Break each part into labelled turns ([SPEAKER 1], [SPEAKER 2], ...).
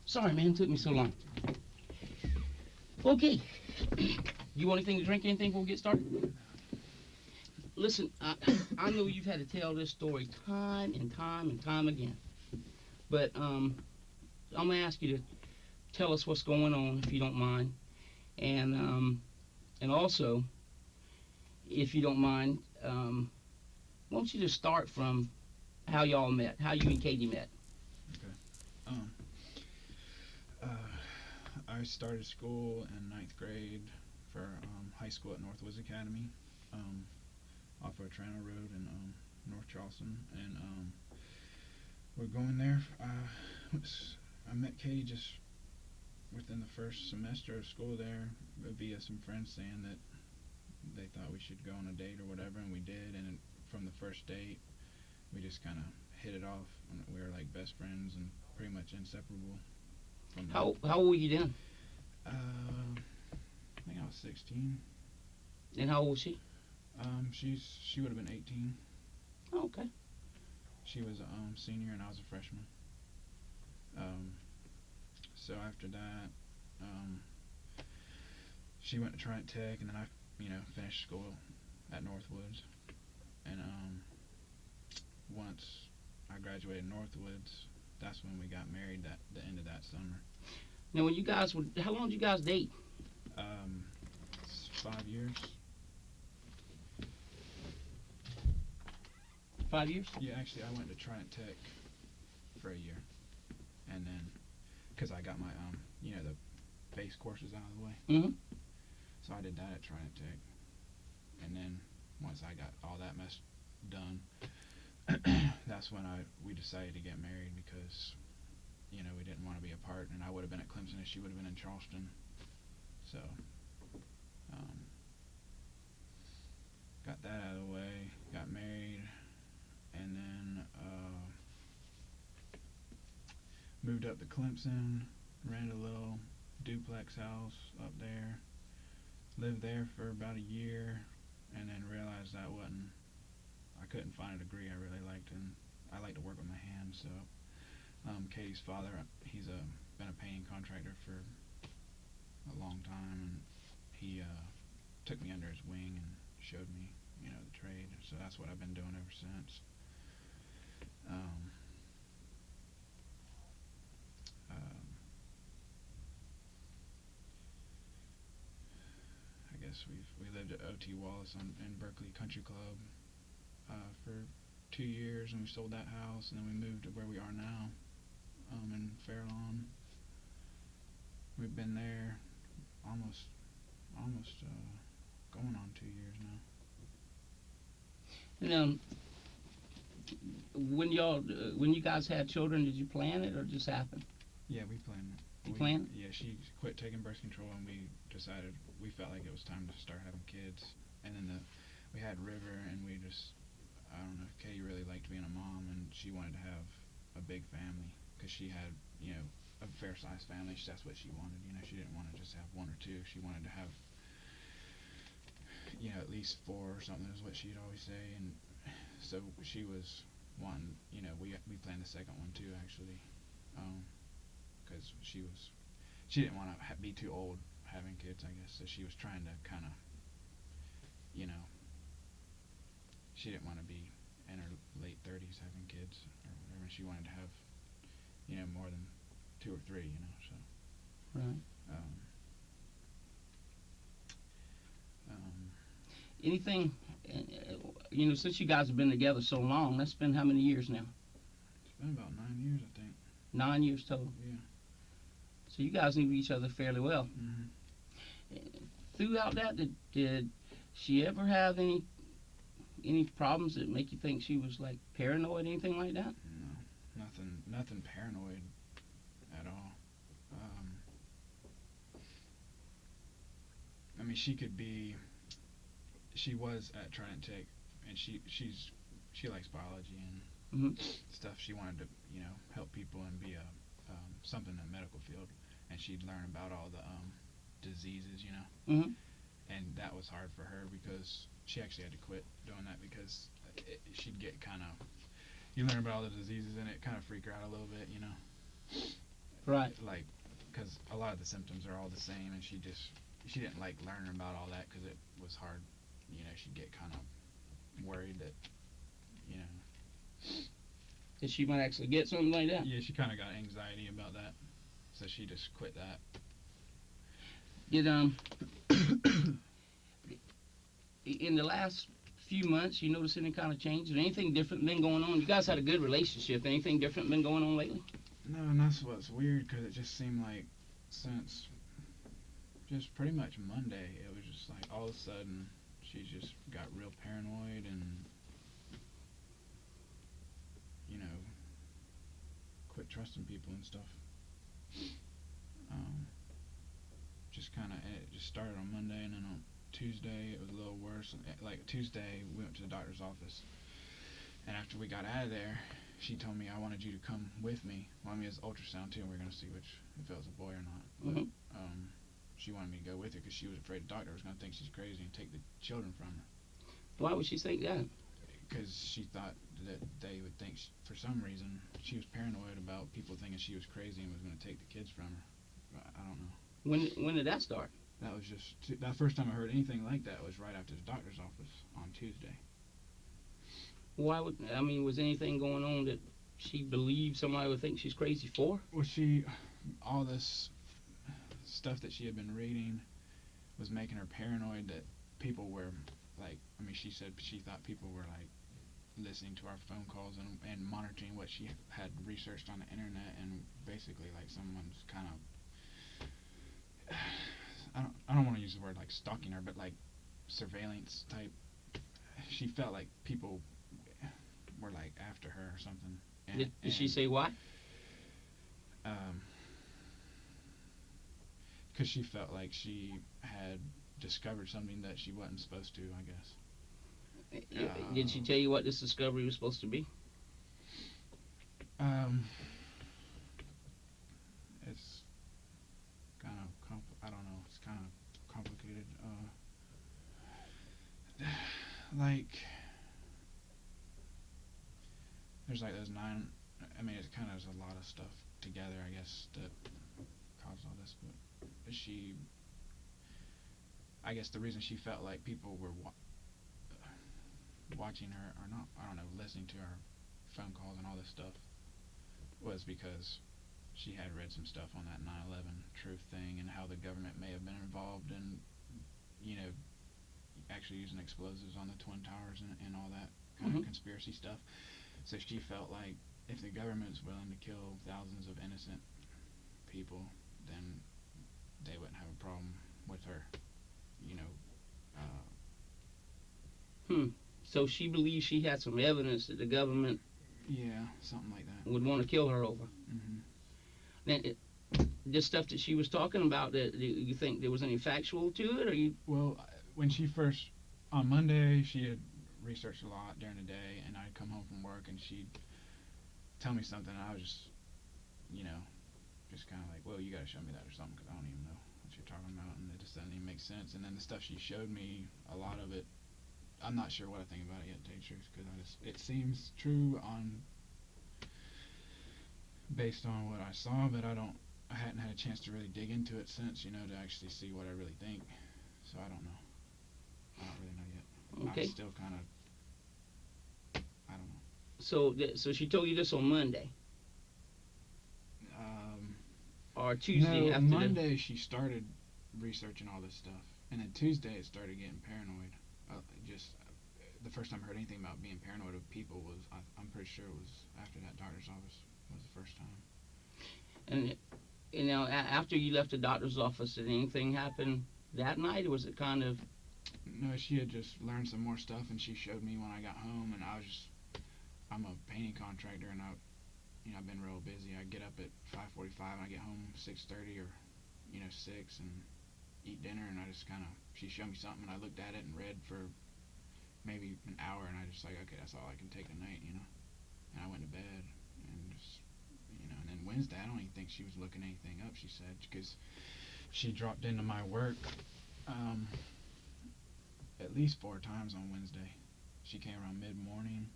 [SPEAKER 1] Sorry, man, it took me so long. Okay. You want anything to drink, anything before we get started? Listen, I know you've had to tell this story time and time and time again. But I'm going to ask you to tell us what's going on, if you don't mind. And also, if you don't mind, why don't you just start from how y'all met, how you and Kadie met?
[SPEAKER 2] Okay. Um, uh, I started school in ninth grade for high school at Northwoods Academy, um, off of Toronto Road in North Charleston, and we're going there. I met Katie just within the first semester of school there via some friends saying that they thought we should go on a date or whatever, and we did. And from the first date, we just kind of hit it off. And we were like best friends and pretty much inseparable from that.
[SPEAKER 1] How old were you then?
[SPEAKER 2] I think I was 16.
[SPEAKER 1] And how old was she?
[SPEAKER 2] She would have been 18.
[SPEAKER 1] Oh, okay.
[SPEAKER 2] She was a senior and I was a freshman. Um, so after that, um, she went to Trident Tech, and then I, finished school at Northwoods. And once I graduated Northwoods, that's when we got married. That the end of that summer.
[SPEAKER 1] Now, when you guys were, how long did you guys date?
[SPEAKER 2] Um, 5 years.
[SPEAKER 1] 5 years?
[SPEAKER 2] Yeah, actually, I went to Trident Tech for a year, and then because I got my the base courses out of the way,
[SPEAKER 1] Mm-hmm.
[SPEAKER 2] so I did that at Trident Tech, and then once I got all that mess done, that's when we decided to get married because we didn't want to be apart, and I would have been at Clemson and she would have been in Charleston, so um, got that out of the way, got married, and then moved up to Clemson, rented a little duplex house up there, lived there for about a year, and then realized I couldn't find a degree I really liked, and I like to work with my hands. So Katie's father, he's been a painting contractor for a long time, and he took me under his wing and showed me the trade. So that's what I've been doing ever since. Um, um, I guess we lived at OT Wallace in Berkeley Country Club for 2 years, and we sold that house, and then we moved to where we are now, in Fairlawn. We've been there almost going on 2 years now.
[SPEAKER 1] And when you guys had children, did you plan it or it just happened?
[SPEAKER 2] Yeah, we planned it.
[SPEAKER 1] You planned it?
[SPEAKER 2] Yeah, she quit taking birth control, and we felt like it was time to start having kids. And then we had River, and I don't know, Katie really liked being a mom, and she wanted to have a big family because she had a fair sized family. That's what she wanted. She didn't want to just have one or two. She wanted to have at least four or something is what she'd always say. And so she was wanting. We planned the second one too, actually, because she didn't want to be too old having kids, I guess. So she was trying to kind of, you know, she didn't want to be in her late 30s having kids or whatever. She wanted to have, more than two or three, So,
[SPEAKER 1] Right.
[SPEAKER 2] um, um,
[SPEAKER 1] Anything, since you guys have been together so long, that's been how many years now?
[SPEAKER 2] it's been about 9 years, I think.
[SPEAKER 1] 9 years total.
[SPEAKER 2] Yeah.
[SPEAKER 1] So you guys knew each other fairly well.
[SPEAKER 2] Mm-hmm.
[SPEAKER 1] Throughout that, did she ever have any problems that make you think she was like paranoid, anything like that?
[SPEAKER 2] No, nothing paranoid at all. Um, I mean, she was at Trident Tech, and she likes biology and
[SPEAKER 1] Mm-hmm.
[SPEAKER 2] stuff. She wanted to, help people and be something in the medical field, and she'd learn about all the diseases.
[SPEAKER 1] Mm-hmm.
[SPEAKER 2] And that was hard for her because she actually had to quit doing that because she'd get kind of, you learn about all the diseases and it kind of freak her out a little bit.
[SPEAKER 1] Right.
[SPEAKER 2] like, because a lot of the symptoms are all the same, and she didn't like learning about all that because it was hard. You know, she'd get kind of worried that, you know,
[SPEAKER 1] That she might actually get something like that.
[SPEAKER 2] yeah, she kind of got anxiety about that, so she just quit that.
[SPEAKER 1] Did in the last few months you notice any kind of change? Or anything different been going on? You guys had a good relationship. Anything different been going on lately?
[SPEAKER 2] No, and that's what's weird because it just seemed like since just pretty much Monday, it was just like all of a sudden she just got real paranoid and, you know, quit trusting people and stuff. Um, just kind of, it just started on Monday, and then on Tuesday it was a little worse. Like Tuesday, we went to the doctor's office, and after we got out of there, she told me I wanted you to come with me. Well, I mean, it's ultrasound too, and we are gonna see which if it was a boy or not. But
[SPEAKER 1] Mm-hmm.
[SPEAKER 2] she wanted me to go with her because she was afraid the doctor was gonna think she's crazy and take the children from her.
[SPEAKER 1] Why would she think that?
[SPEAKER 2] Because she thought that they would think for some reason she was paranoid about people thinking she was crazy and was going to take the kids from her. I don't know.
[SPEAKER 1] When did that start?
[SPEAKER 2] That was just that first time I heard anything like that was right after the doctor's office on Tuesday.
[SPEAKER 1] Why would I mean? Was anything going on that she believed somebody would think she's crazy for?
[SPEAKER 2] Well, all this stuff that she had been reading was making her paranoid that people were like, I mean, she said she thought people were like listening to our phone calls and monitoring what she had researched on the internet, and basically like someone's kind of I don't want to use the word like stalking her, but like surveillance type. She felt like people were like after her or something.
[SPEAKER 1] Did she say why?
[SPEAKER 2] Um, because she felt like she had discovered something that she wasn't supposed to, I guess.
[SPEAKER 1] Did she tell you what this discovery was supposed to be?
[SPEAKER 2] Um, it's kind of I don't know. It's kind of complicated. Like there's like those nine. I mean, it kind of is a lot of stuff together, I guess, that caused all this. But I guess the reason she felt like people were watching her or not, I don't know, listening to her phone calls and all this stuff was because she had read some stuff on that 9/11 truth thing and how the government may have been involved in, you know, actually using explosives on the Twin Towers and all that kind
[SPEAKER 1] Mm-hmm.
[SPEAKER 2] of conspiracy stuff. So she felt like if the government's willing to kill thousands of innocent people, then they wouldn't have a problem with her, you know.
[SPEAKER 1] Hmm. So she believed she had some evidence that the government
[SPEAKER 2] Yeah, something like that.
[SPEAKER 1] would want to kill her over.
[SPEAKER 2] Hmm.
[SPEAKER 1] Now, this stuff that she was talking about, do you think there was any factual to it, or you?
[SPEAKER 2] Well, when she first on Monday, she had researched a lot during the day, and I'd come home from work and she'd tell me something, and I was just, you know, just kind of like, well, you got to show me that or something because I don't even know what you're talking about, and it just doesn't even make sense. And then the stuff she showed me, a lot of it, I'm not sure what I think about it yet, to tell you the truth, because it seems true on based on what I saw, but I hadn't had a chance to really dig into it since, you know, to actually see what I really think. So I don't know. I don't really know yet.
[SPEAKER 1] Okay.
[SPEAKER 2] I'm still kind of, I don't know.
[SPEAKER 1] So she told you this on Monday
[SPEAKER 2] Um,
[SPEAKER 1] or Tuesday
[SPEAKER 2] no,
[SPEAKER 1] after
[SPEAKER 2] Monday she started researching all this stuff, and then Tuesday it started getting paranoid. Just the first time I heard anything about being paranoid of people was I'm pretty sure it was after that doctor's office was the first time.
[SPEAKER 1] and you know after you left the doctor's office, did anything happen that night, or was it kind of?
[SPEAKER 2] No, she had just learned some more stuff, and she showed me when I got home, and I'm a painting contractor, and I've been real busy. I get up at 5:45, and I get home 6:30 or 6, and eat dinner, and I just kind of she showed me something, and I looked at it and read for maybe an hour, and I just like, okay, that's all I can take tonight. And I went to bed, and just and then Wednesday, I don't even think she was looking anything up. She said because she dropped into my work um, at least 4 times on Wednesday. She came around mid morning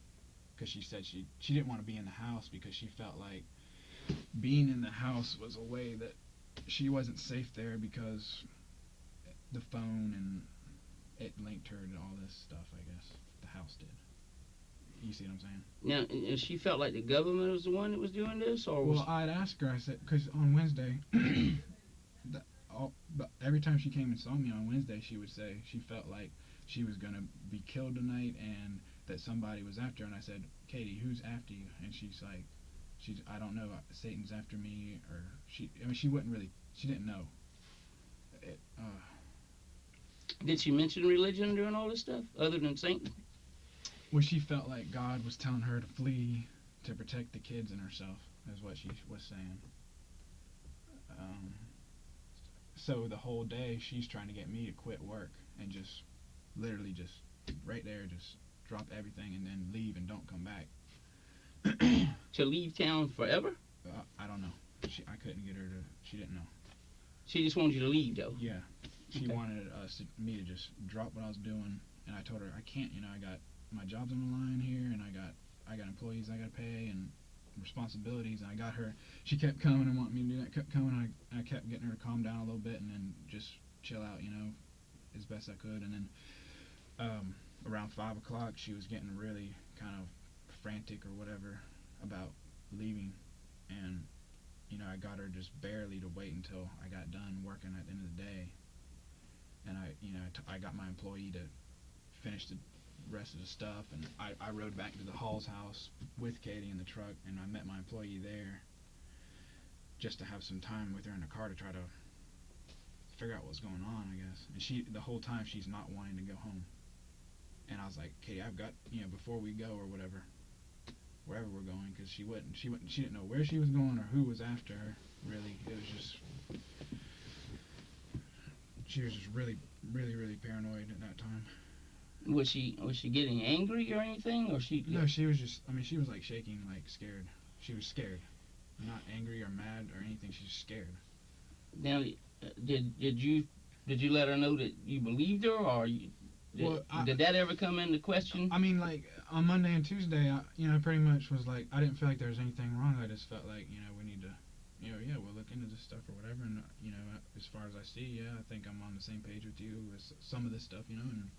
[SPEAKER 2] because she said she didn't want to be in the house because she felt like being in the house was a way that she wasn't safe there because the phone and it linked her to all this stuff. I guess the house did. You see what I'm saying?
[SPEAKER 1] Now, and she felt like the government was the one that was doing this, or was
[SPEAKER 2] Well, I'd ask her. I said, because on Wednesday, but every time she came and saw me on Wednesday, she would say she felt like she was gonna be killed tonight and that somebody was after her. And I said, Katie, who's after you? And she's like, I don't know. Satan's after me, or I mean, she wouldn't really. She didn't know. It,
[SPEAKER 1] did she mention religion during all this stuff, other than Satan?
[SPEAKER 2] well, she felt like God was telling her to flee to protect the kids and herself. Is what she was saying. Um, so the whole day she's trying to get me to quit work and just literally just right there just drop everything and then leave and don't come back.
[SPEAKER 1] To leave town forever?
[SPEAKER 2] I don't know. I couldn't get her to. She didn't know.
[SPEAKER 1] She just wanted you to leave, though.
[SPEAKER 2] Yeah, she
[SPEAKER 1] Okay.
[SPEAKER 2] wanted me to just drop what I was doing, and I told her I can't. I got my job's on the line here, and I got employees I got to pay and responsibilities. And I got her. She kept coming and wanting me to do that. Kept coming. I kept getting her to calm down a little bit and then just chill out, as best I could. And then around 5 o'clock, she was getting really kind of frantic or whatever about leaving, and I got her just barely to wait until I got done working at the end of the day, and I got my employee to finish the rest of the stuff, and I rode back to the Hall's house with Katie in the truck, and I met my employee there just to have some time with her in the car to try to figure out what's going on, I guess. And the whole time she's not wanting to go home, and I was like, Katie, I've got before we go or whatever, wherever we're going, because she didn't know where she was going or who was after her. Really, it was just she was just really, really, really paranoid at that time.
[SPEAKER 1] Was she getting angry or anything, or she?
[SPEAKER 2] No, she was just. I mean, she was like shaking, like scared. She was scared, not angry or mad or anything. She's scared.
[SPEAKER 1] Now, did you let her know that you believed her, or did that ever come into question?
[SPEAKER 2] I mean, like on Monday and Tuesday, I pretty much was like, I didn't feel like there was anything wrong. I just felt like, we need to, yeah, we'll look into this stuff or whatever. And as far as I see, yeah, I think I'm on the same page with you with some of this stuff, and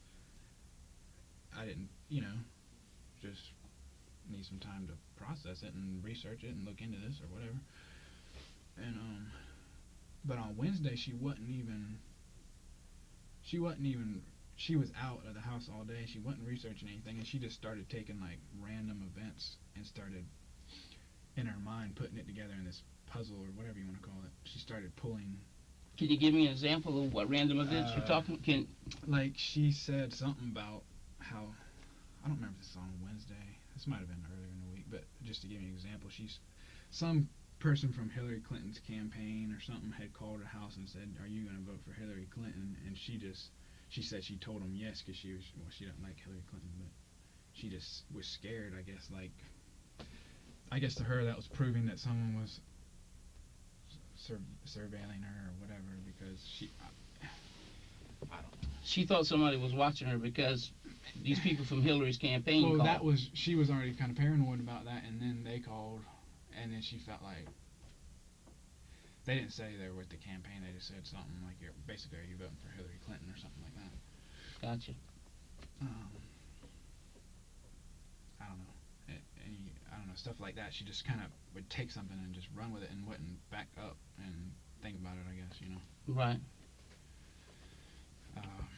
[SPEAKER 2] I didn't, just need some time to process it and research it and look into this or whatever. And but on Wednesday she wasn't even. She was out of the house all day. She wasn't researching anything, and she just started taking like random events and started in her mind putting it together in this puzzle or whatever you want to call it. She started pulling.
[SPEAKER 1] Can you give me an example of what random events you're talking?
[SPEAKER 2] Like she said something about how, I don't remember if this is on Wednesday. This might have been earlier in the week, but just to give you an example, some person from Hillary Clinton's campaign or something had called her house and said, "Are you going to vote for Hillary Clinton?" And she said she told him yes because she didn't like Hillary Clinton, but she just was scared. I guess to her that was proving that someone was surveilling her or whatever, because I don't know.
[SPEAKER 1] She thought somebody was watching her because these people from Hillary's campaign
[SPEAKER 2] Well,
[SPEAKER 1] called.
[SPEAKER 2] she was already kind of paranoid about that, and then they called, and then she felt like they didn't say they were with the campaign. They just said something like, "You're basically, are you voting for Hillary Clinton?" or something like that.
[SPEAKER 1] Gotcha.
[SPEAKER 2] I don't know. I don't know, stuff like that. She just kind of would take something and just run with it and wouldn't back up and think about it, I guess.
[SPEAKER 1] Right.
[SPEAKER 2] Um,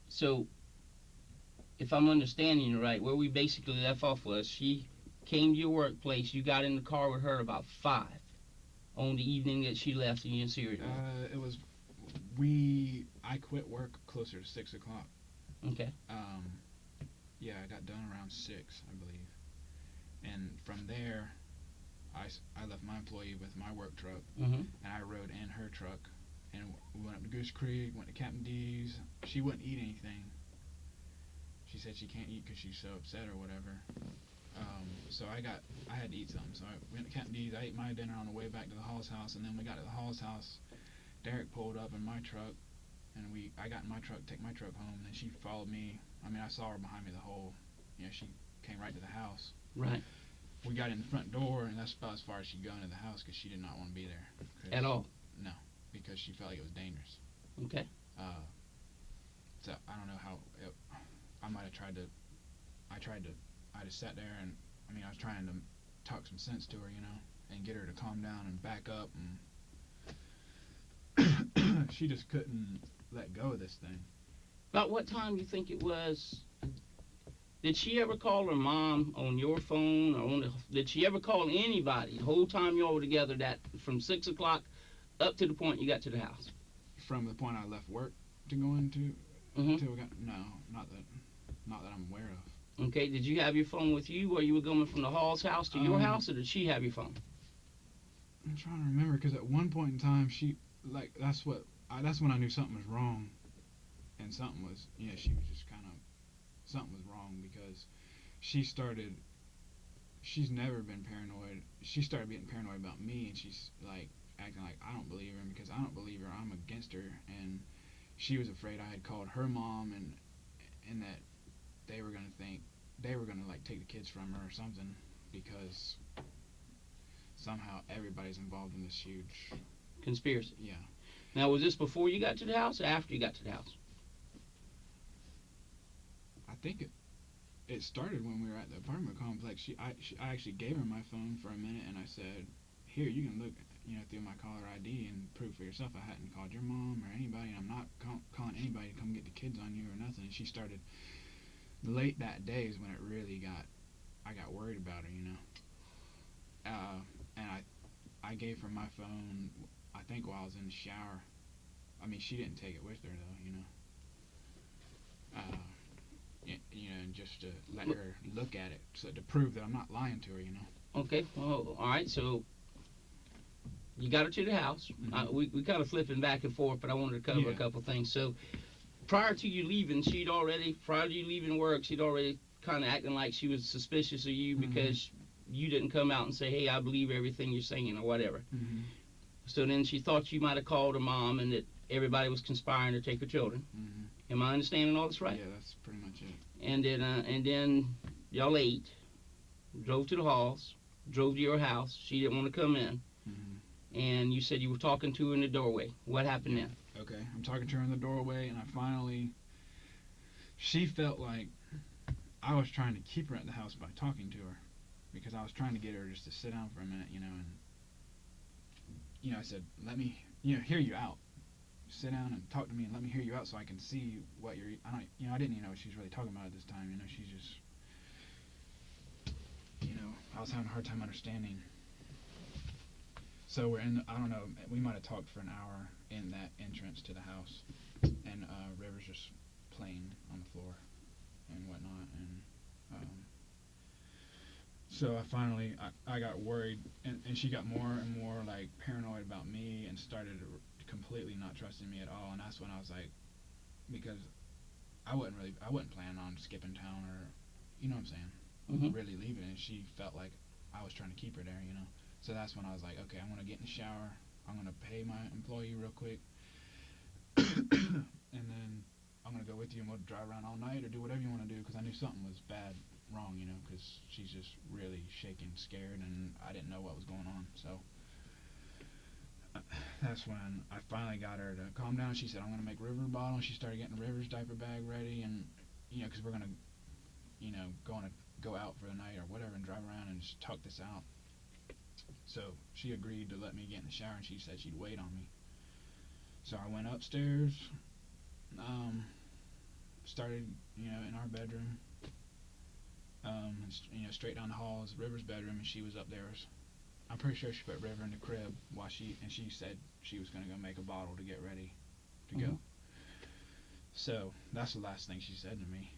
[SPEAKER 1] So, if I'm understanding you right, where we basically left off was she came to your workplace. You got in the car with her about 5 on the evening that she left, and you didn't see her again.
[SPEAKER 2] it was I quit work closer to 6 o'clock.
[SPEAKER 1] Okay.
[SPEAKER 2] Yeah, I got done around 6, I believe. And from there, I left my employee with my work truck,
[SPEAKER 1] Mm-hmm.
[SPEAKER 2] and I rode in her truck, and we went up to Goose Creek, went to Captain D's. She wouldn't eat anything. She said she can't eat because she's so upset or whatever. So I had to eat something. So I went to Captain D's. I ate my dinner on the way back to the Hall's house, and then we got to the Hall's house. Derek pulled up in my truck, and I got in my truck, take my truck home. And then she followed me. I mean, I saw her behind me the whole. She came right to the house.
[SPEAKER 1] Right.
[SPEAKER 2] We got in the front door, and that's about as far as she'd go into the house because she did not want to be there.
[SPEAKER 1] At all.
[SPEAKER 2] No, because she felt like it was dangerous.
[SPEAKER 1] Okay.
[SPEAKER 2] So I don't know how. I might have tried to. I just sat there and I was trying to talk some sense to her, and get her to calm down and back up, and she just couldn't let go of this thing.
[SPEAKER 1] About what time do you think it was? Did she ever call her mom on your phone, or did she ever call anybody the whole time y'all were together? That from 6 o'clock up to the point you got to the house.
[SPEAKER 2] From the point I left work to go into, till we got not that I'm aware of.
[SPEAKER 1] Okay. Did you have your phone with you while you were going from the Hall's house to your house, or did she have your phone?
[SPEAKER 2] I'm trying to remember because at one point in time she that's when I knew something was wrong, and something was she was just kind of something was wrong because she's never been paranoid. She started getting paranoid about me, and she's like acting like I don't believe her, and because I don't believe her, I'm against her, and she was afraid I had called her mom, and that they were gonna like take the kids from her or something because somehow everybody's involved in this huge
[SPEAKER 1] conspiracy.
[SPEAKER 2] Yeah.
[SPEAKER 1] Now, was this before you got to the house or after you got to the house?
[SPEAKER 2] I think it started when we were at the apartment complex. I actually gave her my phone for a minute, and I said, "Here, you can look, through my caller ID and prove for yourself I hadn't called your mom or anybody, and I'm not calling anybody to come get the kids on you or nothing." And she started late that day is when it really I got worried about her, and I gave her my phone. I think while I was in the shower. She didn't take it with her though, and just to let her look at it, so to prove that I'm not lying to her,
[SPEAKER 1] Okay. Well, all right. So you got her to the house.
[SPEAKER 2] Mm-hmm.
[SPEAKER 1] We kind of flipping back and forth, but I wanted to cover a couple things. So prior to you leaving, prior to you leaving work, she'd already kind of acting like she was suspicious of you because you didn't come out and say, "Hey, I believe everything you're saying," or whatever.
[SPEAKER 2] Mm-hmm.
[SPEAKER 1] So then she thought you might have called her mom and that everybody was conspiring to take her children.
[SPEAKER 2] Mm-hmm.
[SPEAKER 1] Am I understanding all this right?
[SPEAKER 2] Yeah, that's pretty much it.
[SPEAKER 1] And then y'all ate, drove to the halls, drove to your house. She didn't want to come in.
[SPEAKER 2] Mm-hmm.
[SPEAKER 1] And you said you were talking to her in the doorway. What happened then?
[SPEAKER 2] Okay, I'm talking to her in the doorway, and she felt like I was trying to keep her at the house by talking to her, because I was trying to get her just to sit down for a minute, and I said, "Let me, hear you out. Sit down and talk to me and let me hear you out so I can see what you're." I didn't even know what she was really talking about at this time. She's just, I was having a hard time understanding. So we're I don't know, we might have talked for an hour in that entrance to the house, and River's just playing on the floor and whatnot, and so I got worried, and she got more and more like paranoid about me and started completely not trusting me at all, and that's when I was like, because I wasn't planning on skipping town or, what I'm saying, really leaving, and she felt like I was trying to keep her there, so that's when I was like, okay, I'm gonna get in the shower, I'm gonna pay my employee real quick, and then I'm gonna go with you and we'll drive around all night or do whatever you want to do, because I knew something was wrong, because she's just really shaking, scared, and I didn't know what was going on. So that's when I finally got her to calm down. She said, "I'm gonna make River a bottle," and she started getting River's diaper bag ready, and because we're gonna go out for the night or whatever and drive around and just talk this out. So she agreed to let me get in the shower, and she said she'd wait on me. So I went upstairs, started in our bedroom, straight down the hall is River's bedroom, and she was up there. I'm pretty sure she put River in the crib and she said she was gonna go make a bottle to get ready to go. So that's the last thing she said to me,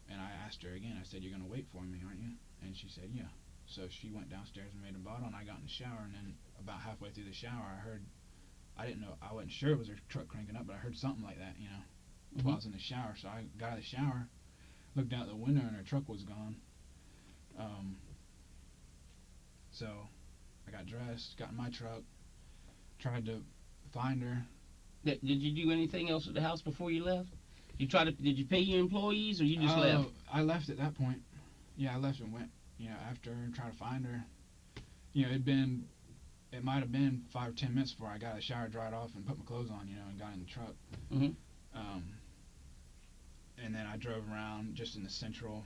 [SPEAKER 2] and I asked her again. I said, "You're gonna wait for me, aren't you?" And she said, "Yeah." So she went downstairs and made a bottle, and I got in the shower, and then about halfway through the shower I wasn't sure it was her truck cranking up, but I heard something like that, while I was in the shower. So I got out of the shower, looked out the window, and her truck was gone. So I got dressed, got in my truck, tried to find her.
[SPEAKER 1] Did you do anything else at the house before you left? Did you pay your employees, or you just left?
[SPEAKER 2] I left at that point. Yeah, I left and went. After and tried to find her. It might have been 5 or 10 minutes before I got a shower, dried off, and put my clothes on, and got in the truck.
[SPEAKER 1] Mhm.
[SPEAKER 2] Um, and then I drove around just in the central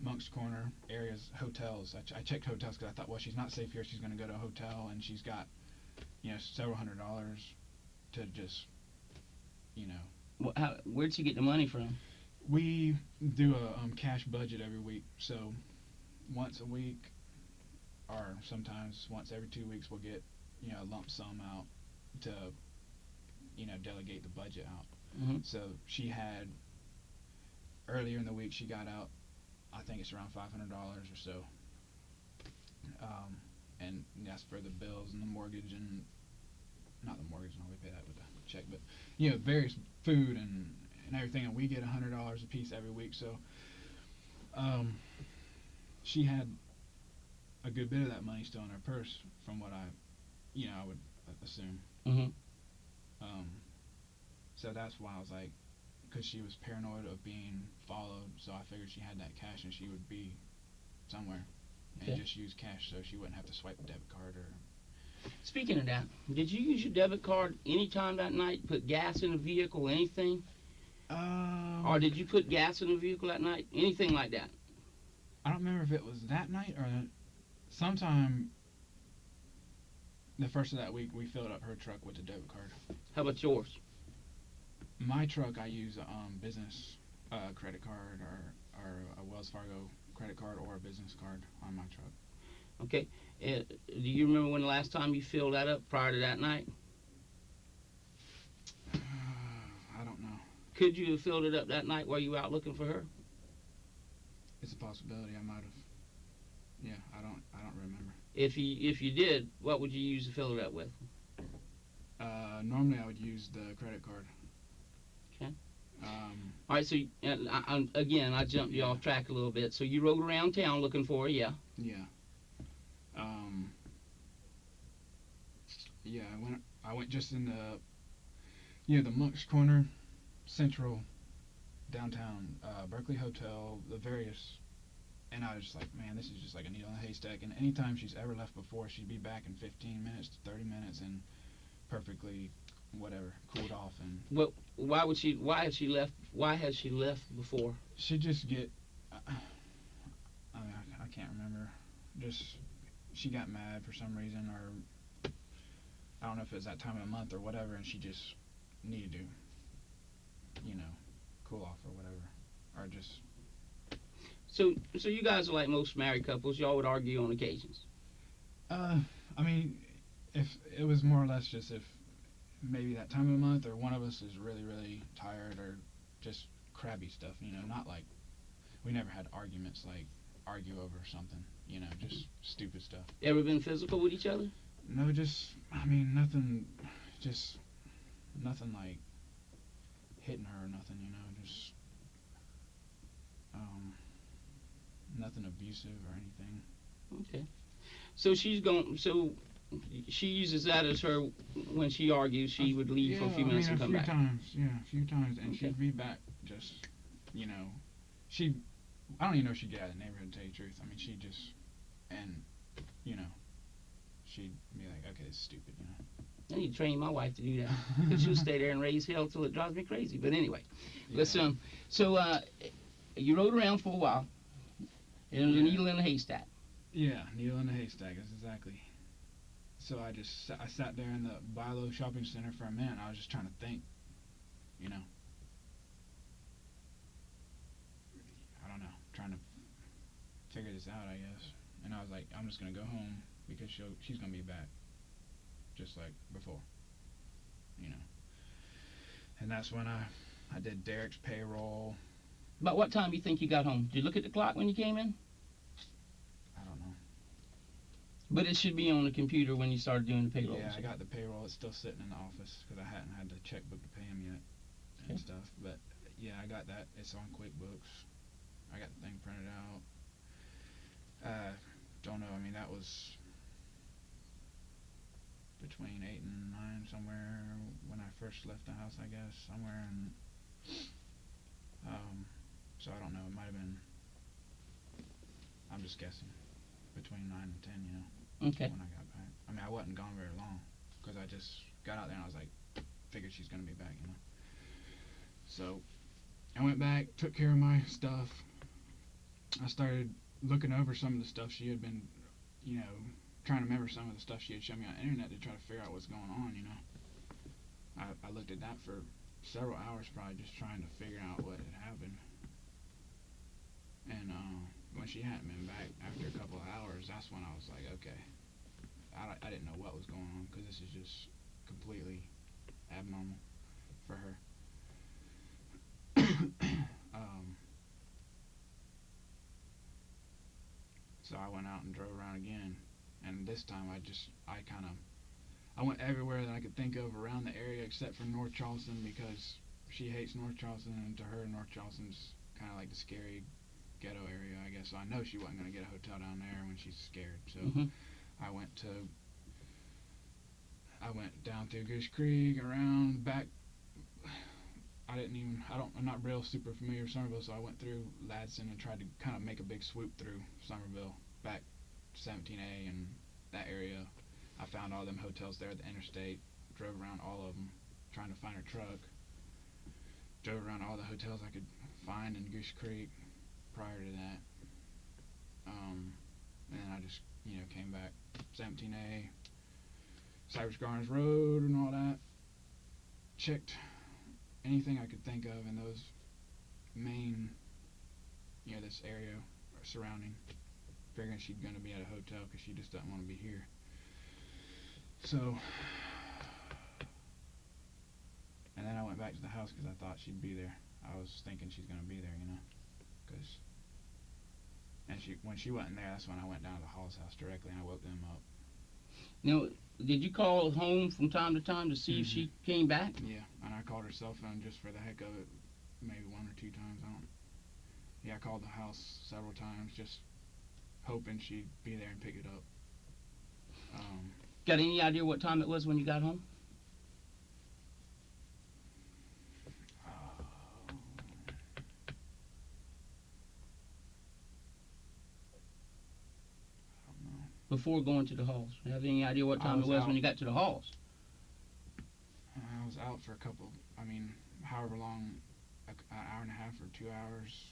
[SPEAKER 2] Monk's Corner areas, hotels. I checked hotels because I thought, well, she's not safe here. She's going to go to a hotel, and she's got, several $100s to just, you know.
[SPEAKER 1] Where'd she get the money from?
[SPEAKER 2] We do a cash budget every week, so once a week, or sometimes once every 2 weeks, we'll get, a lump sum out to, delegate the budget out.
[SPEAKER 1] Mhm.
[SPEAKER 2] So she had earlier in the week she got out, I think it's around $500 or so, and that's for the bills and the mortgage and not the mortgage, no, we pay that with a check, but various food and everything, and we get $100 a piece every week. So she had a good bit of that money still in her purse, from what I would assume.
[SPEAKER 1] Mhm.
[SPEAKER 2] Um, so that's why I was like, because she was paranoid of being followed, so I figured she had that cash and she would be somewhere and
[SPEAKER 1] Okay.
[SPEAKER 2] just use cash, so she wouldn't have to swipe a debit card or.
[SPEAKER 1] Speaking of that, did you use your debit card any time that night? Put gas in the vehicle, anything? Or did you put gas in the vehicle that night? Anything like that?
[SPEAKER 2] I don't remember if it was that night or sometime the first of that week we filled up her truck with a debit card.
[SPEAKER 1] How about yours?
[SPEAKER 2] My truck, I use a business credit card or a Wells Fargo credit card or a business card on my truck.
[SPEAKER 1] Okay. Do you remember when the last time you filled that up prior to that night?
[SPEAKER 2] I don't know.
[SPEAKER 1] Could you have filled it up that night while you were out looking for her?
[SPEAKER 2] It's a possibility. I might have. Yeah, I don't remember.
[SPEAKER 1] If you did, what would you use to fill it up with?
[SPEAKER 2] Normally I would use the credit card.
[SPEAKER 1] Okay. All right. So again, I jumped you off track a little bit. So you rode around town looking for her, yeah?
[SPEAKER 2] Yeah. Yeah. I went just in the Monk's Corner, Central, downtown, Berkeley Hotel, the various. And I was just like, man, this is just like a needle in a haystack. And anytime she's ever left before, she'd be back in 15 minutes to 30 minutes and perfectly, whatever, cooled off. And
[SPEAKER 1] Well, why has she left? Why has she left before?
[SPEAKER 2] she'd just get, I can't remember. Just, she got mad for some reason, or I don't know if it was that time of the month or whatever, and she just needed to, cool off or whatever. Or just.
[SPEAKER 1] So you guys are like most married couples. Y'all would argue on occasions.
[SPEAKER 2] I mean, if it was more or less just if maybe that time of the month or one of us is really, really tired or just crabby stuff, not like, we never had arguments like argue over something, just stupid stuff.
[SPEAKER 1] Ever been physical with each other?
[SPEAKER 2] No, nothing, just nothing like hitting her or nothing, just, nothing abusive or anything.
[SPEAKER 1] Okay. So so she uses that as her, when she argues, she would leave for a few minutes and come back.
[SPEAKER 2] A few times, and
[SPEAKER 1] Okay.
[SPEAKER 2] she'd be back just, she, I don't even know if she'd get out of the neighborhood, to tell you the truth. I mean, she'd just, and, she'd be like, okay, it's stupid,
[SPEAKER 1] I need to train my wife to do that. Because she'll stay there and raise hell till it drives me crazy. But anyway, let's so you rode around for a while, and it was a needle in a haystack.
[SPEAKER 2] Yeah, needle in a haystack, that's exactly. So I sat there in the Bilo shopping center for a minute, and I was just trying to think, I don't know, trying to figure this out, I guess. And I was like, I'm just gonna go home because she's gonna be back, just like before, And that's when I did Derek's payroll.
[SPEAKER 1] About what time do you think you got home? Did you look at the clock when you came in?
[SPEAKER 2] I don't know.
[SPEAKER 1] But it should be on the computer when you started doing the payroll.
[SPEAKER 2] Yeah, I got the payroll. It's still sitting in the office because I hadn't had the checkbook to pay him yet and stuff. But yeah, I got that. It's on QuickBooks. I got the thing printed out. Don't know. I mean, that was between 8 and 9 somewhere when I first left the house, I guess, somewhere. And so I don't know. It might have been I'm just guessing. Between 9 and 10,
[SPEAKER 1] Okay.
[SPEAKER 2] when I got back. I mean, I wasn't gone very long because I just got out there and I was like, figured she's going to be back. So I went back, took care of my stuff. I started looking over some of the stuff she had been, you know, trying to remember some of the stuff she had shown me on the internet to try to figure out what's going on. I looked at that for several hours probably just trying to figure out what had happened. And when she hadn't been back after a couple of hours, that's when I was like, okay, I didn't know what was going on because this is just completely abnormal for her. um, so I went out and drove around again, and this time I went everywhere that I could think of around the area except for North Charleston because she hates North Charleston, and to her, North Charleston's kind of like the scary ghetto area, I guess. So I know she wasn't going to get a hotel down there when she's scared. So
[SPEAKER 1] Mm-hmm.
[SPEAKER 2] I went to I went down through Goose Creek, around back. I'm not real super familiar with Somerville, so I went through Ladson and tried to kind of make a big swoop through Somerville, back 17A and that area. I found all them hotels there at the interstate, drove around all of them, trying to find her truck. Drove around all the hotels I could find in Goose Creek prior to that. And then I just, came back 17A, Cypress Gardens Road and all that. Checked anything I could think of in those main, this area surrounding, figuring she's going to be at a hotel because she just doesn't want to be here. So, and then I went back to the house because I thought she'd be there. I was thinking she's going to be there, because, and when she wasn't there, that's when I went down to the Hall's house directly and I woke them up.
[SPEAKER 1] Now, did you call home from time to time to see if she came back?
[SPEAKER 2] Yeah, and I called her cell phone just for the heck of it, maybe one or two times. I called the house several times, just hoping she'd be there and pick it up.
[SPEAKER 1] Got any idea what time it was when you got home?
[SPEAKER 2] I don't know.
[SPEAKER 1] Before going to the halls, have any idea what time it was when you got to the halls?
[SPEAKER 2] I was out for however long, an hour and a half or 2 hours.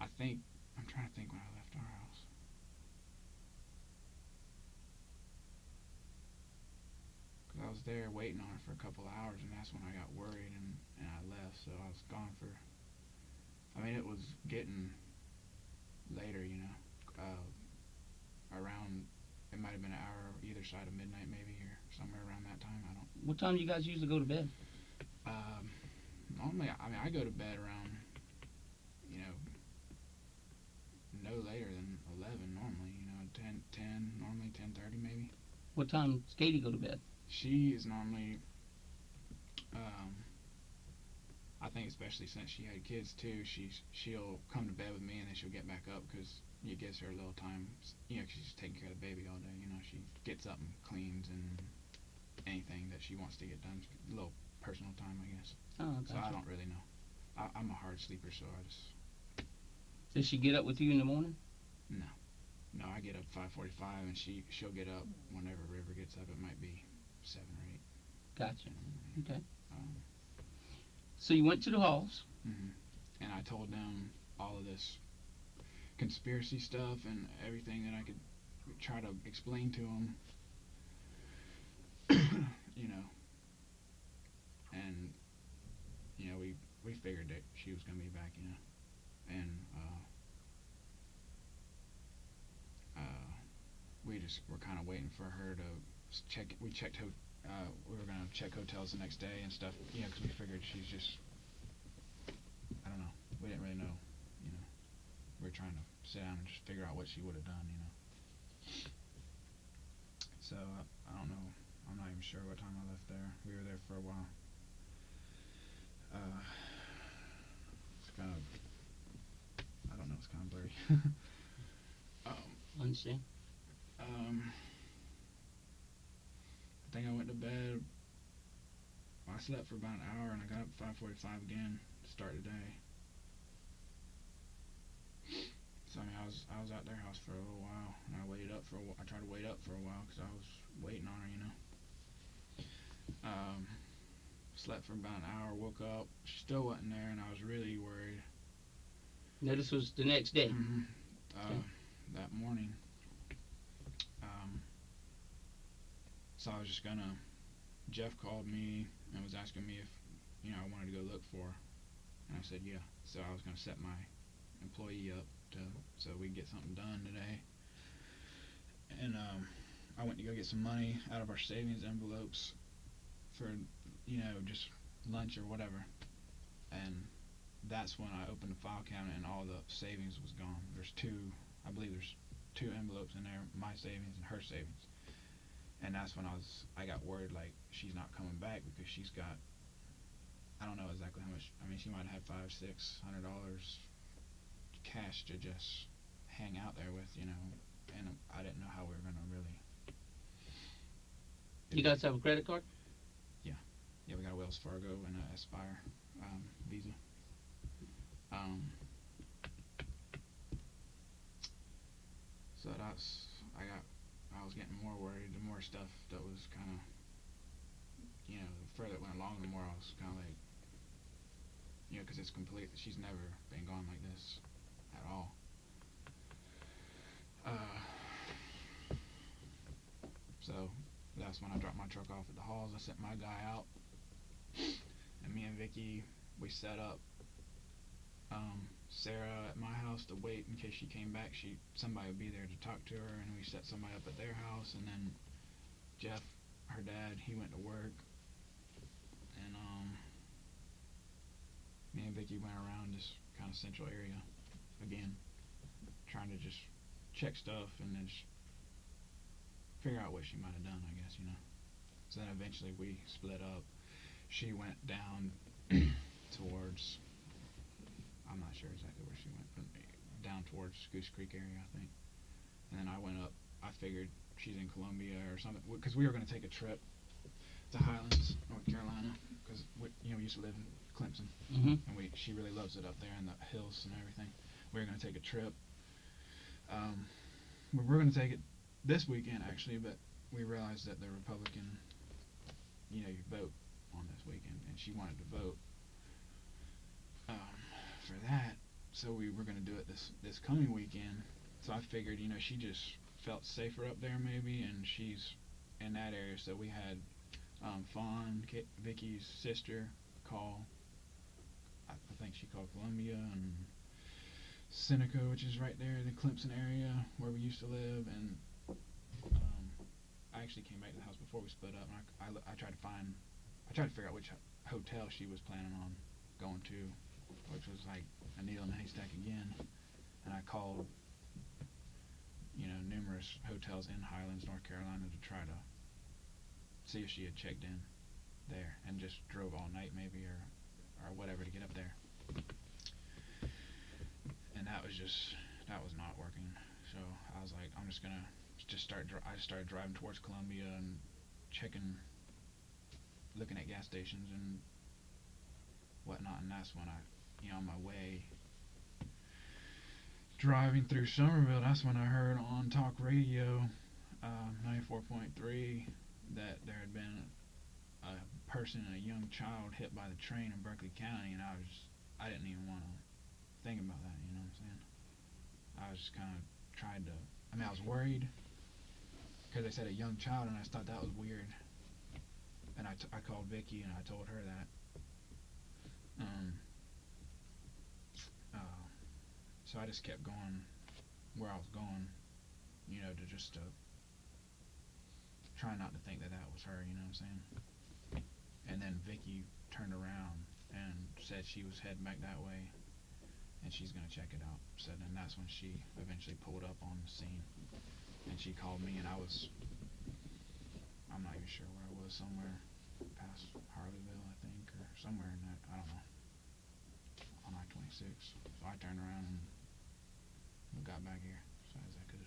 [SPEAKER 2] I'm trying to think when I left our house. Because I was there waiting on her for a couple of hours, and that's when I got worried and I left. So I was gone for. It was getting later, around. It might have been an hour either side of midnight, maybe, or somewhere around that time. I don't.
[SPEAKER 1] What time do you guys usually go to bed?
[SPEAKER 2] Normally, I go to bed around, no later than 11 normally, 10, normally 10:30 maybe.
[SPEAKER 1] What time does Kadie go to bed?
[SPEAKER 2] She is normally, I think especially since she had kids too, she'll come to bed with me and then she'll get back up because it gives her a little time, cause she's taking care of the baby all day, she gets up and cleans and anything that she wants to get done, a little personal time, I guess.
[SPEAKER 1] Oh, gotcha.
[SPEAKER 2] So I don't really know. I'm a hard sleeper, so I just.
[SPEAKER 1] Does she get up with you in the morning?
[SPEAKER 2] No, I get up 5:45 and she'll get up whenever River gets up. It might be 7 or 8.
[SPEAKER 1] Gotcha. Okay. So you went to the halls.
[SPEAKER 2] And I told them all of this conspiracy stuff and everything that I could try to explain to them. And we figured that she was gonna be back, and we just were kind of waiting for her to check. We were gonna check hotels the next day and stuff, because we figured she's just. I don't know. We didn't really know, We were trying to sit down and just figure out what she would have done, So I don't know. I'm not even sure what time I left there. We were there for a while. It's kind of. I don't know. It's kind of blurry.
[SPEAKER 1] Understand.
[SPEAKER 2] I think I went to bed. I slept for about an hour and I got up at 5:45 again to start the day. at their house for a little while, and I tried to wait up for a while because I was waiting on her, you know. Um, Slept for about an hour, woke up, she still wasn't there, and I was really worried.
[SPEAKER 1] Now this was the next day.
[SPEAKER 2] Mm-hmm.
[SPEAKER 1] Okay.
[SPEAKER 2] That morning, um, so I was just gonna. Jeff called me and was asking me if I wanted to go look for her, and I said yeah. So I was gonna set my employee up to so we could get something done today. And I went to go get some money out of our savings envelopes for just lunch or whatever, and that's when I opened the file cabinet and all the savings was gone. I believe there's two envelopes in there, my savings and her savings. And that's when I got worried, like she's not coming back because she's got, I don't know exactly how much. I mean, she might have had $500-600 cash to just hang out there with, and I didn't know how we were gonna really.
[SPEAKER 1] You guys have a credit card?
[SPEAKER 2] Yeah, yeah, we got a Wells Fargo and a Aspire Visa. Um, so I was getting more worried. The more stuff that was kind of, the further it went along, the more I was kind of like, because it's complete. She's never been gone like this at all. Uh, so that's when I dropped my truck off at the halls. I sent my guy out, and me and Vicky, we set up Sarah at my house to wait in case she came back. Somebody would be there to talk to her, and we set somebody up at their house. And then Jeff, her dad, he went to work, and me and Vicky went around this kind of central area again, trying to just check stuff and then just figure out what she might have done, I guess. So then eventually we split up. She went down towards, I'm not sure exactly where she went, but down towards Goose Creek area, I think. And then I went up. I figured she's in Columbia or something, because we were going to take a trip to Highlands, North Carolina, because we used to live in Clemson,
[SPEAKER 1] Mm-hmm.
[SPEAKER 2] and she really loves it up there in the hills and everything. We were going to take a trip. We were going to take it this weekend actually, but we realized that the Republican, you vote on this weekend, and she wanted to vote for that. So we were going to do it this coming weekend. So I figured, she just felt safer up there maybe, and she's in that area. So we had Fawn, Vicky's sister, call. I think she called Columbia, and Seneca, which is right there in the Clemson area where we used to live. And I actually came back to the house before we split up, and I tried to figure out which hotel she was planning on going to, which was like a needle in a haystack again. And I called, numerous hotels in Highlands, North Carolina, to try to see if she had checked in there, and just drove all night maybe, or whatever, to get up there. And that was not working. So I was like, I'm just gonna I started driving towards Columbia and looking at gas stations and whatnot. And that's when on my way driving through Somerville, that's when I heard on talk radio, 94.3, that there had been a person and a young child hit by the train in Berkeley County, and I didn't even want to think about that. You know what I'm saying? I was just kind of tried to. I mean, I was worried because they said a young child, and I thought that was weird. And I called Vicky and I told her that. So I just kept going where I was going, to try not to think that was her. You know what I'm saying? And then Vicky turned around and said she was heading back that way, and she's gonna check it out. So then that's when she eventually pulled up on the scene, and she called me, and I'm not even sure where I was, somewhere past Harleyville, I think, or somewhere in that, I don't know, on I-26. So I turned around and got back here as fast as I could.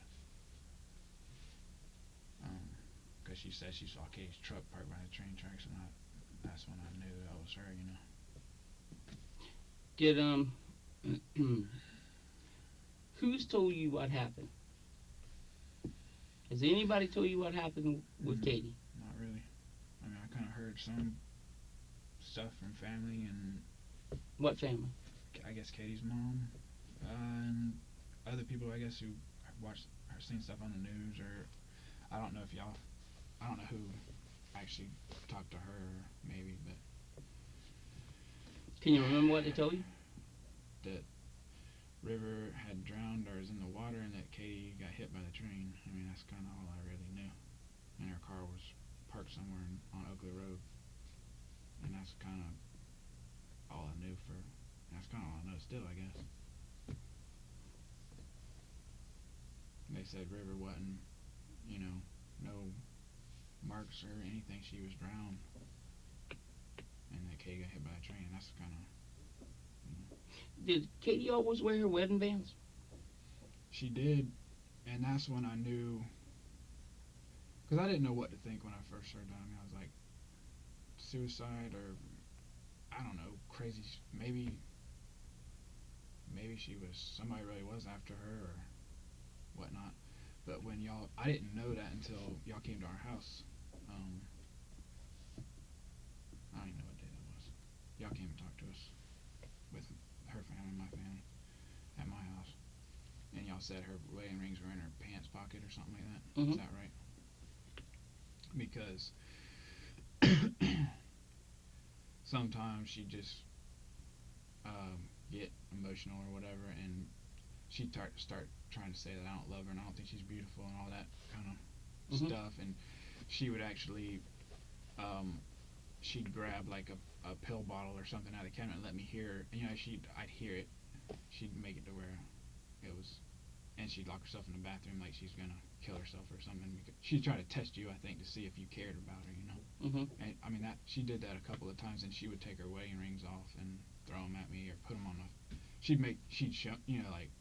[SPEAKER 2] Because she said she saw Katie's truck parked by the train tracks, and that's when I knew that was her.
[SPEAKER 1] Did Who's told you what happened? Has anybody told you what happened with
[SPEAKER 2] Mm,
[SPEAKER 1] Kadie?
[SPEAKER 2] not really. I mean, I kind of heard some stuff from family and
[SPEAKER 1] What family?
[SPEAKER 2] I guess Katie's mom and other people I guess who have watched or seen stuff on the news or I don't know if y'all I don't know who actually talked to her maybe but
[SPEAKER 1] Can you remember what they told you?
[SPEAKER 2] that River had drowned or was in the water and that Katie got hit by the train. I mean that's kind of all I really knew. And her car was parked somewhere on Oakley Road and that's kind of all I knew for that's kind of all I know still I guess. They said River wasn't you know no marks or anything she was drowned and that Katie got hit by a train. That's kind of
[SPEAKER 1] Did Kadie always wear her wedding bands?
[SPEAKER 2] she did, and that's when I knew because I didn't know what to think when I first heard that. I mean, I was like suicide or I don't know, crazy. Maybe she was somebody really was after her or whatnot. But when y'all, I didn't know that until y'all came to our house. Um, I don't even know what day that was. Y'all came and talked to us with her family, my family, at my house. And y'all said her wedding rings were in her pants pocket or something like that.
[SPEAKER 1] Mm-hmm.
[SPEAKER 2] Is that right? Because sometimes she just get emotional or whatever, and she'd start trying to say that I don't love her and I don't think she's beautiful and all that kind of
[SPEAKER 1] Mm-hmm.
[SPEAKER 2] stuff. And she would actually, um, she'd grab like a pill bottle or something out of the cabinet and let me hear. You know, I'd hear it. She'd make it to where it was, and she'd lock herself in the bathroom like she's gonna kill herself or something. Because she'd try to test you, I think, to see if you cared about her. You know.
[SPEAKER 1] Mm-hmm.
[SPEAKER 2] And I mean that she did that a couple of times, and she would take her wedding rings off and throw them at me or put them on the. She'd show like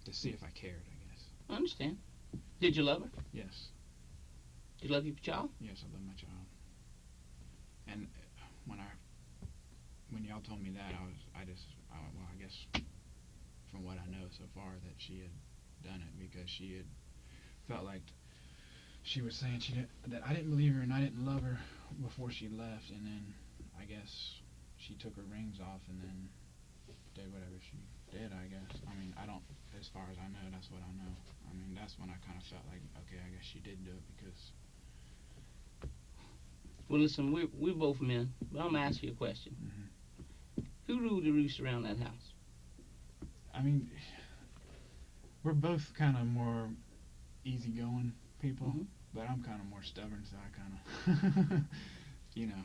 [SPEAKER 2] to see if I cared. I guess.
[SPEAKER 1] I understand. Did you love her?
[SPEAKER 2] Yes.
[SPEAKER 1] Did you love your child?
[SPEAKER 2] Yes, I love my child. And when I when y'all told me that, well, I guess from what I know so far that she had done it because she had felt like she was saying that I didn't believe her and I didn't love her before she left, and then I guess she took her rings off and then did whatever she did. I guess. I mean, I don't. As far as I know, that's what I know. I mean, that's when I kind of felt like, okay, I guess she did do it because.
[SPEAKER 1] Well, listen, we're both men, but I'm gonna ask you a question.
[SPEAKER 2] Mm-hmm.
[SPEAKER 1] Who ruled the roost around that house?
[SPEAKER 2] I mean, we're both kind of more easygoing people,
[SPEAKER 1] Mm-hmm.
[SPEAKER 2] but I'm kind of more stubborn, so I kind of, you know,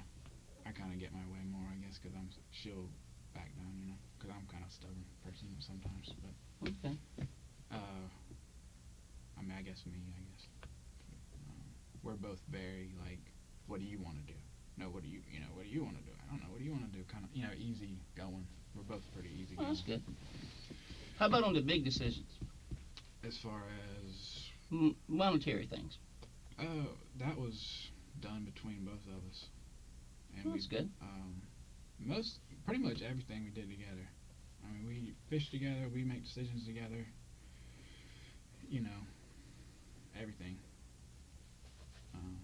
[SPEAKER 2] I kind of get my way more, I guess, because she'll back down, because I'm kind of stubborn person sometimes. But
[SPEAKER 1] Okay.
[SPEAKER 2] I mean, I guess we're both very like, what do you want to do? No, what do you want to do? I don't know. What do you want to do? Kind of, easy going. We're both pretty easy
[SPEAKER 1] Well,
[SPEAKER 2] going.
[SPEAKER 1] that's good. How about on the big decisions?
[SPEAKER 2] As far as
[SPEAKER 1] Monetary things.
[SPEAKER 2] that was done between both of us, and
[SPEAKER 1] Well, that's good.
[SPEAKER 2] pretty much everything we did together. I mean, we fish together, we make decisions together. You know, everything. Um,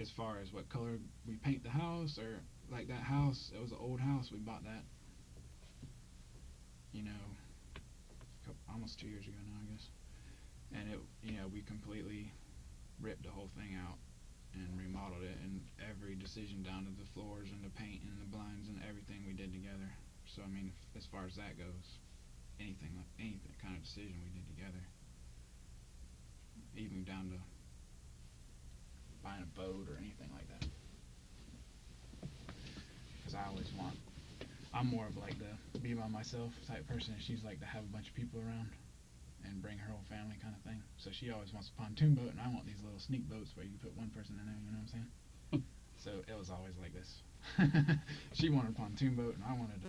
[SPEAKER 2] as far as what color we paint the house, or like that house, it was an old house. We bought that. You know, almost 2 years ago now, I guess. And we completely ripped the whole thing out and remodeled it, and every decision down to the floors and the paint and the blinds and everything we did together. So I mean, as far as that goes, anything kind of decision we did together, even down to buying a boat or anything like that. Because I'm more of like the be by myself type person, and she's like to have a bunch of people around and bring her whole family kind of thing. So she always wants a pontoon boat, and I want these little sneak boats where you put one person in there. You know what I'm saying? So it was always like this. She wanted a pontoon boat, and I wanted